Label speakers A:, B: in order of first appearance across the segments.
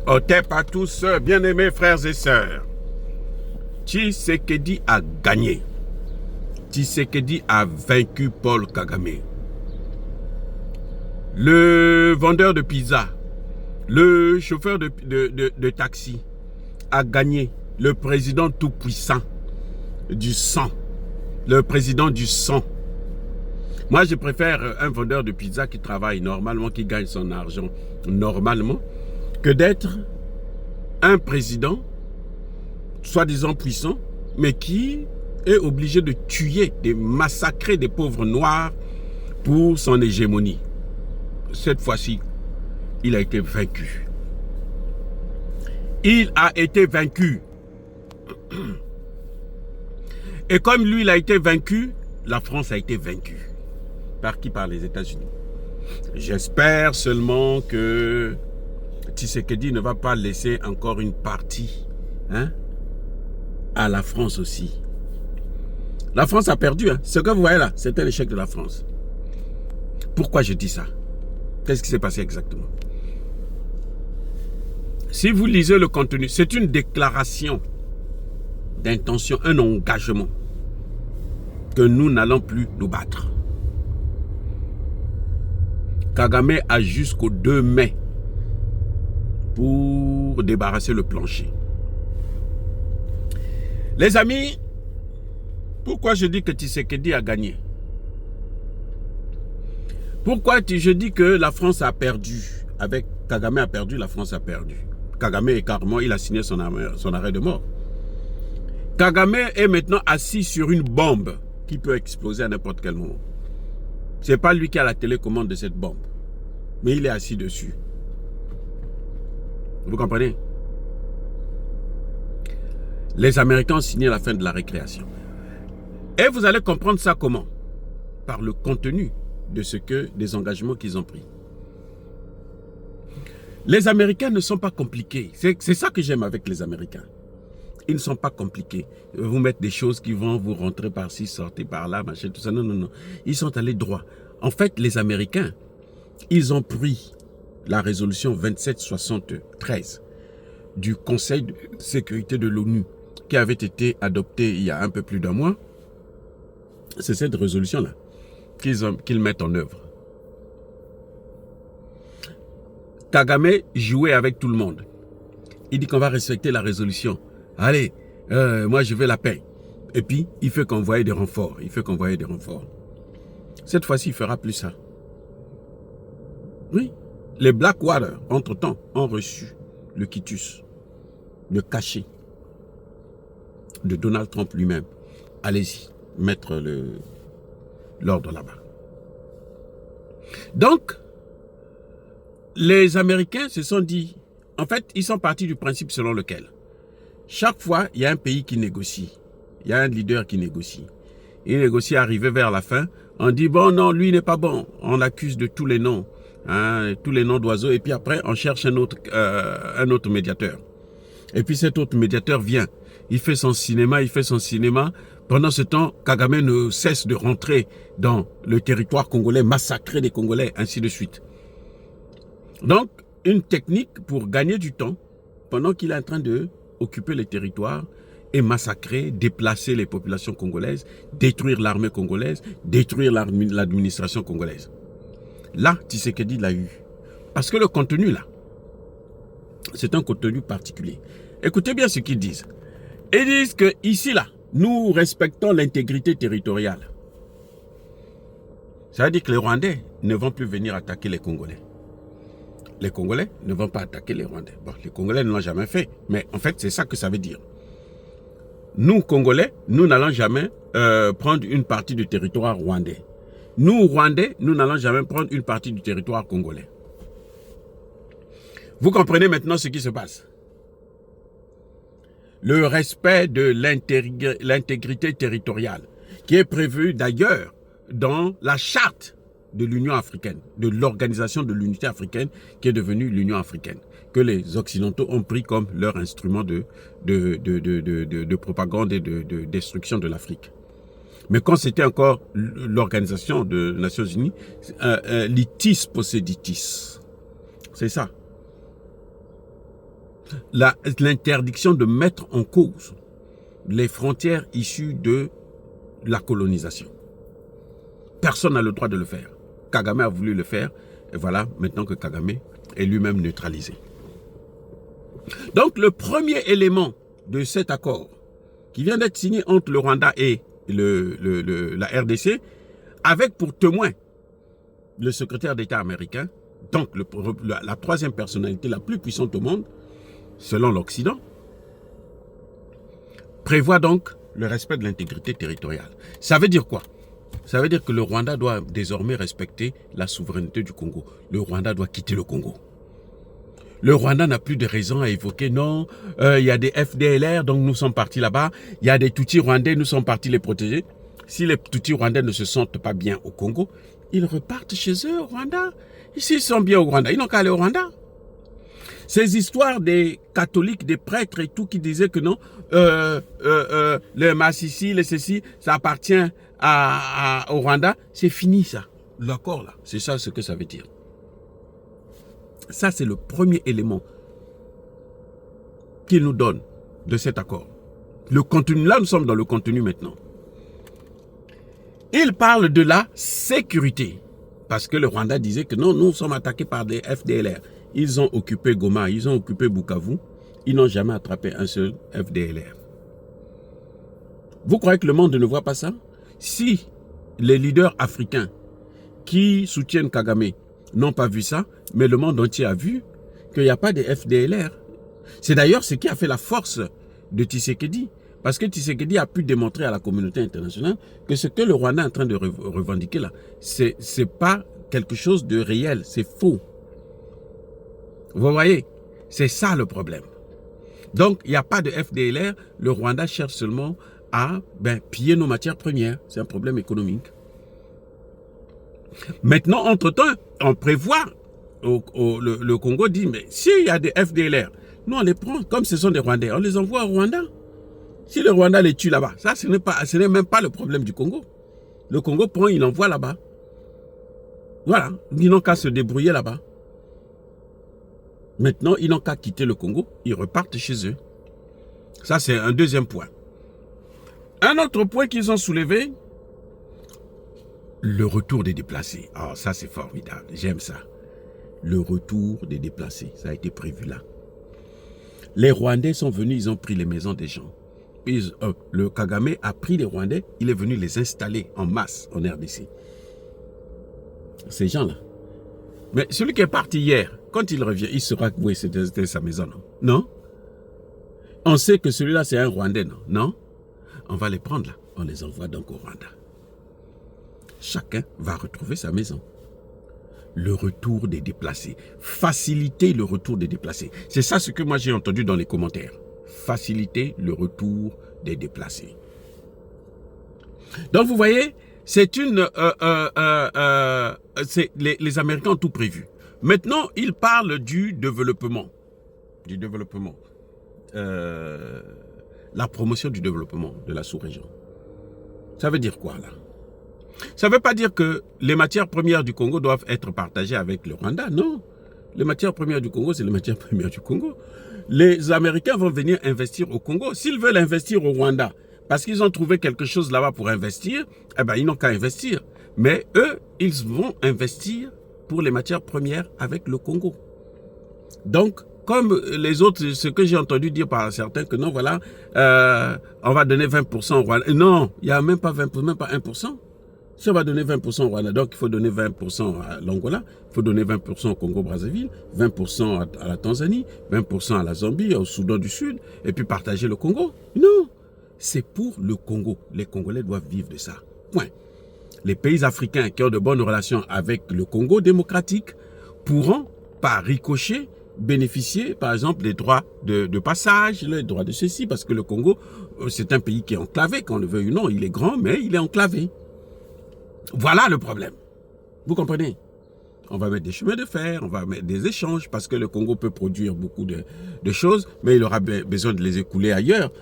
A: Otep à tous, bien-aimés frères et sœurs. Tshisekedi a gagné. Tshisekedi a vaincu Paul Kagame. Le vendeur de pizza, le chauffeur de taxi a gagné. Le président tout-puissant du sang. Le président du sang. Moi, je préfère un vendeur de pizza qui travaille normalement, qui gagne son argent normalement, que d'être un président, soi-disant puissant, mais qui est obligé de tuer, de massacrer des pauvres noirs pour son hégémonie. Cette fois-ci, il a été vaincu. Il a été vaincu. Et comme lui, il a été vaincu, la France a été vaincue. Par qui? Par les États-Unis. J'espère seulement que Tshisekedi ne va pas laisser encore une partie à la France aussi. La France a perdu. Ce que vous voyez là, c'était l'échec de la France. Pourquoi je dis ça? Qu'est-ce qui s'est passé exactement? Si vous lisez le contenu, c'est une déclaration d'intention, un engagement que nous n'allons plus nous battre. Kagame a jusqu'au 2 mai pour débarrasser le plancher. Les amis, pourquoi je dis que Tshisekedi a gagné? Pourquoi je dis que la France a perdu? Avec Kagame a perdu, la France a perdu. Kagame est carrément, il a signé son arrêt de mort. Kagame est maintenant assis sur une bombe qui peut exploser à n'importe quel moment. Ce n'est pas lui qui a la télécommande de cette bombe, mais il est assis dessus. Vous comprenez? Les Américains ont signé la fin de la récréation. Et vous allez comprendre ça comment? Par le contenu des engagements qu'ils ont pris. Les Américains ne sont pas compliqués. C'est ça que j'aime avec les Américains. Ils ne sont pas compliqués. Vous mettre des choses qui vont vous rentrer par-ci, sortir par-là, machin, tout ça. Non, non, non. Ils sont allés droit. En fait, les Américains, ils ont pris la résolution 2773 du Conseil de sécurité de l'ONU qui avait été adoptée il y a un peu plus d'un mois. C'est cette résolution-là qu'ils mettent en œuvre. Kagame jouait avec tout le monde. Il dit qu'on va respecter la résolution. Allez, moi je veux la paix. Et puis, il fait qu'envoyer des renforts. Cette fois-ci, il ne fera plus ça. Oui. Les Blackwater, entre-temps, ont reçu le quitus, le cachet de Donald Trump lui-même. Allez-y, mettre l'ordre là-bas. Donc, les Américains se sont dit, en fait, ils sont partis du principe selon lequel chaque fois, il y a un pays qui négocie. Il y a un leader qui négocie. Il négocie, arrivé vers la fin, on dit, bon, non, lui n'est pas bon. On l'accuse de tous les noms, tous les noms d'oiseaux, et puis après, on cherche un autre médiateur. Et puis cet autre médiateur vient. Il fait son cinéma. Pendant ce temps, Kagame ne cesse de rentrer dans le territoire congolais, massacrer des Congolais, ainsi de suite. Donc, une technique pour gagner du temps, pendant qu'il est en train de occuper les territoires et massacrer, déplacer les populations congolaises, détruire l'armée congolaise, détruire l'administration congolaise. Là, Tshisekedi l'a eu. Parce que le contenu là, c'est un contenu particulier. Écoutez bien ce qu'ils disent. Ils disent que ici là, nous respectons l'intégrité territoriale. Ça veut dire que les Rwandais ne vont plus venir attaquer les Congolais. Les Congolais ne vont pas attaquer les Rwandais. Bon, les Congolais ne l'ont jamais fait, mais en fait, c'est ça que ça veut dire. Nous, Congolais, nous n'allons jamais prendre une partie du territoire rwandais. Nous, Rwandais, nous n'allons jamais prendre une partie du territoire congolais. Vous comprenez maintenant ce qui se passe? Le respect de l'intégrité territoriale, qui est prévu d'ailleurs dans la charte de l'Union africaine, de l'Organisation de l'Unité africaine, qui est devenue l'Union africaine, que les Occidentaux ont pris comme leur instrument de propagande et de destruction de l'Afrique. Mais quand c'était encore l'Organisation des Nations Unies, litis posseditis. C'est ça. l'interdiction de mettre en cause les frontières issues de la colonisation. Personne n'a le droit de le faire. Kagame a voulu le faire, et voilà, maintenant que Kagame est lui-même neutralisé. Donc, le premier élément de cet accord, qui vient d'être signé entre le Rwanda et la RDC, avec pour témoin le secrétaire d'État américain, donc la troisième personnalité la plus puissante au monde, selon l'Occident, prévoit donc le respect de l'intégrité territoriale. Ça veut dire quoi? Ça veut dire que le Rwanda doit désormais respecter la souveraineté du Congo. Le Rwanda doit quitter le Congo. Le Rwanda n'a plus de raison à évoquer, non, il y a des FDLR, donc nous sommes partis là-bas, il y a des Tutsis rwandais, nous sommes partis les protéger. Si les Tutsis rwandais ne se sentent pas bien au Congo, ils repartent chez eux au Rwanda. S'ils sont bien au Rwanda, ils n'ont qu'à aller au Rwanda. Ces histoires des catholiques, des prêtres et tout qui disaient que non, le Massissi, le ceci, ça appartient au Rwanda, c'est fini ça. L'accord là, c'est ça ce que ça veut dire. Ça, c'est le premier élément qu'il nous donne de cet accord. Le contenu, là, nous sommes dans le contenu maintenant. Il parle de la sécurité. Parce que le Rwanda disait que non, nous sommes attaqués par des FDLR. Ils ont occupé Goma, ils ont occupé Bukavu. Ils n'ont jamais attrapé un seul FDLR. Vous croyez que le monde ne voit pas ça? Si les leaders africains qui soutiennent Kagame n'ont pas vu ça, mais le monde entier a vu qu'il n'y a pas de FDLR. C'est d'ailleurs ce qui a fait la force de Tshisekedi. Parce que Tshisekedi a pu démontrer à la communauté internationale que ce que le Rwanda est en train de revendiquer là, c'est pas quelque chose de réel, c'est faux. Vous voyez, c'est ça le problème. Donc, il n'y a pas de FDLR, le Rwanda cherche seulement à piller nos matières premières. C'est un problème économique. Maintenant, entre-temps, on prévoit, le Congo dit, mais s'il y a des FDLR, nous on les prend, comme ce sont des Rwandais, on les envoie au Rwanda. Si le Rwanda les tue là-bas, ça ce n'est même pas le problème du Congo. Le Congo prend, il envoie là-bas. Voilà, ils n'ont qu'à se débrouiller là-bas. Maintenant, ils n'ont qu'à quitter le Congo, ils repartent chez eux. Ça, c'est un deuxième point. Un autre point qu'ils ont soulevé, le retour des déplacés. Ah, ça c'est formidable, j'aime ça. Le retour des déplacés, ça a été prévu là. Les Rwandais sont venus, ils ont pris les maisons des gens. Le Kagame a pris les Rwandais, il est venu les installer en masse en RDC. Ces gens-là. Mais celui qui est parti hier, quand il revient, il saura que oui, c'était sa maison, non? Non? On sait que celui-là, c'est un Rwandais, non? Non? On va les prendre là, on les envoie donc au Rwanda. Chacun va retrouver sa maison. Le retour des déplacés. Faciliter le retour des déplacés. C'est ça ce que moi j'ai entendu dans les commentaires. Faciliter le retour des déplacés. Donc vous voyez, c'est une... les Américains ont tout prévu. Maintenant, ils parlent du développement. Du développement. La promotion du développement de la sous-région. Ça veut dire quoi là? Ça ne veut pas dire que les matières premières du Congo doivent être partagées avec le Rwanda, non. Les matières premières du Congo, c'est les matières premières du Congo. Les Américains vont venir investir au Congo. S'ils veulent investir au Rwanda, parce qu'ils ont trouvé quelque chose là-bas pour investir, eh ben, ils n'ont qu'à investir. Mais eux, ils vont investir pour les matières premières avec le Congo. Donc, comme les autres, ce que j'ai entendu dire par certains, que non, voilà, on va donner 20% au Rwanda. Non, il n'y a même pas 20%, même pas 1%. Si on va donner 20% au Rwanda, donc il faut donner 20% à l'Angola, il faut donner 20% au Congo-Brazzaville, 20% à la Tanzanie, 20% à la Zambie, au Soudan du Sud, et puis partager le Congo. Non, c'est pour le Congo. Les Congolais doivent vivre de ça. Point. Les pays africains qui ont de bonnes relations avec le Congo démocratique pourront, par ricochet, bénéficier, par exemple, des droits de passage, les droits de ceci, parce que le Congo, c'est un pays qui est enclavé, qu'on le veuille ou non. Il est grand, mais il est enclavé. Voilà le problème. Vous comprenez? On va mettre des chemins de fer, on va mettre des échanges, parce que le Congo peut produire beaucoup de choses, mais il aura besoin de les écouler ailleurs.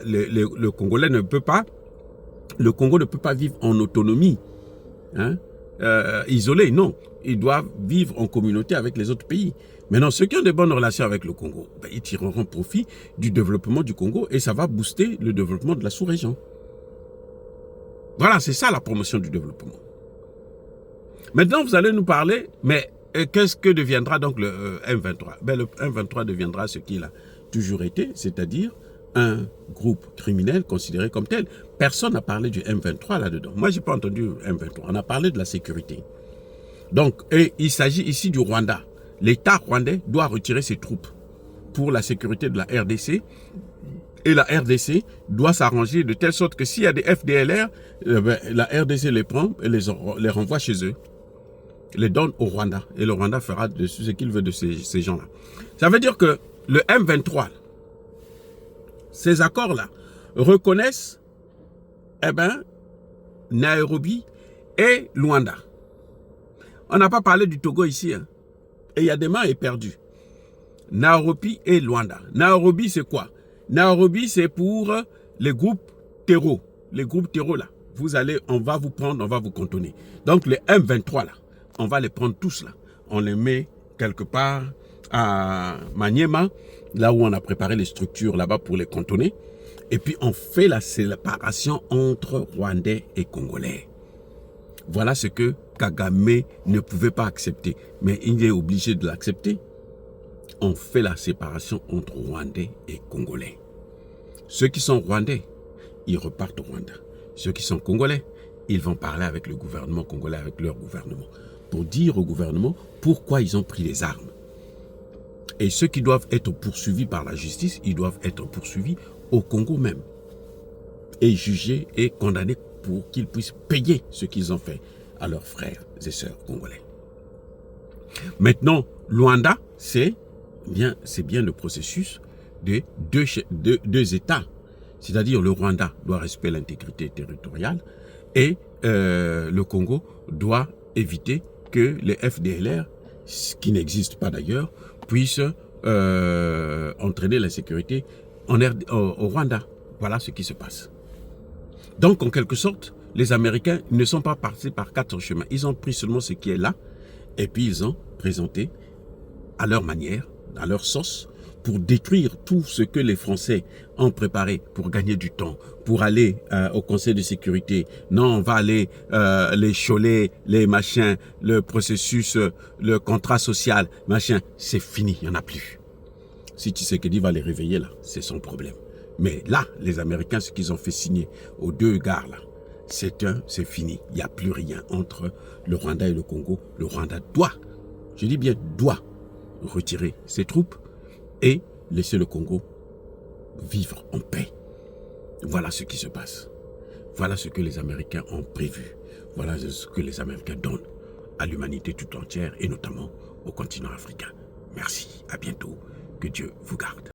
A: Le Congolais ne peut pas, le Congo ne peut pas vivre en autonomie, hein, isolé, non. Il doit vivre en communauté avec les autres pays. Maintenant, ceux qui ont de bonnes relations avec le Congo, ben, ils tireront profit du développement du Congo et ça va booster le développement de la sous-région. Voilà, c'est ça la promotion du développement. Maintenant, vous allez nous parler, mais qu'est-ce que deviendra donc le M23? Ben, le M23 deviendra ce qu'il a toujours été, c'est-à-dire un groupe criminel considéré comme tel. Personne n'a parlé du M23 là-dedans. Moi, je n'ai pas entendu M23. On a parlé de la sécurité. Donc, et il s'agit ici du Rwanda. L'État rwandais doit retirer ses troupes pour la sécurité de la RDC. Et la RDC doit s'arranger de telle sorte que s'il y a des FDLR, la RDC les prend et les renvoie chez eux. Les donne au Rwanda. Et le Rwanda fera de ce qu'il veut de ces gens-là. Ça veut dire que le M23, ces accords-là, reconnaissent Nairobi et Luanda. On n'a pas parlé du Togo ici. Hein. Et il y a des mains éperdues. Nairobi et Luanda. Nairobi, c'est quoi? Nairobi, c'est pour les groupes terreaux. Les groupes terreaux, là. Vous allez, on va vous prendre, on va vous cantonner. Donc, les M23, là, on va les prendre tous, là. On les met quelque part à Maniema, là où on a préparé les structures là-bas pour les cantonner. Et puis, on fait la séparation entre Rwandais et Congolais. Voilà ce que Kagame ne pouvait pas accepter. Mais il est obligé de l'accepter. On fait la séparation entre Rwandais et Congolais. Ceux qui sont Rwandais, ils repartent au Rwanda. Ceux qui sont Congolais, ils vont parler avec le gouvernement congolais, avec leur gouvernement, pour dire au gouvernement pourquoi ils ont pris les armes. Et ceux qui doivent être poursuivis par la justice, ils doivent être poursuivis au Congo même. Et jugés et condamnés pour qu'ils puissent payer ce qu'ils ont fait à leurs frères et sœurs congolais. Maintenant, Luanda, c'est bien le processus de deux États. C'est-à-dire le Rwanda doit respecter l'intégrité territoriale et le Congo doit éviter que les FDLR, qui n'existent pas d'ailleurs, puissent entraîner l'insécurité au Rwanda. Voilà ce qui se passe. Donc, en quelque sorte, les Américains ne sont pas partis par 4 chemins. Ils ont pris seulement ce qui est là et puis ils ont présenté à leur manière, à leur sauce, pour détruire tout ce que les Français ont préparé pour gagner du temps, pour aller au Conseil de sécurité. Non, on va aller les cholets, les machins, le processus, le contrat social, machin, c'est fini, il n'y en a plus. Si Tshisekedi va les réveiller là, c'est son problème. Mais là, les Américains, ce qu'ils ont fait signer aux 2 gars là, c'est fini. Il n'y a plus rien entre le Rwanda et le Congo. Le Rwanda doit, je dis bien doit, retirer ses troupes et laisser le Congo vivre en paix. Voilà ce qui se passe. Voilà ce que les Américains ont prévu. Voilà ce que les Américains donnent à l'humanité tout entière et notamment au continent africain. Merci, à bientôt. Que Dieu vous garde.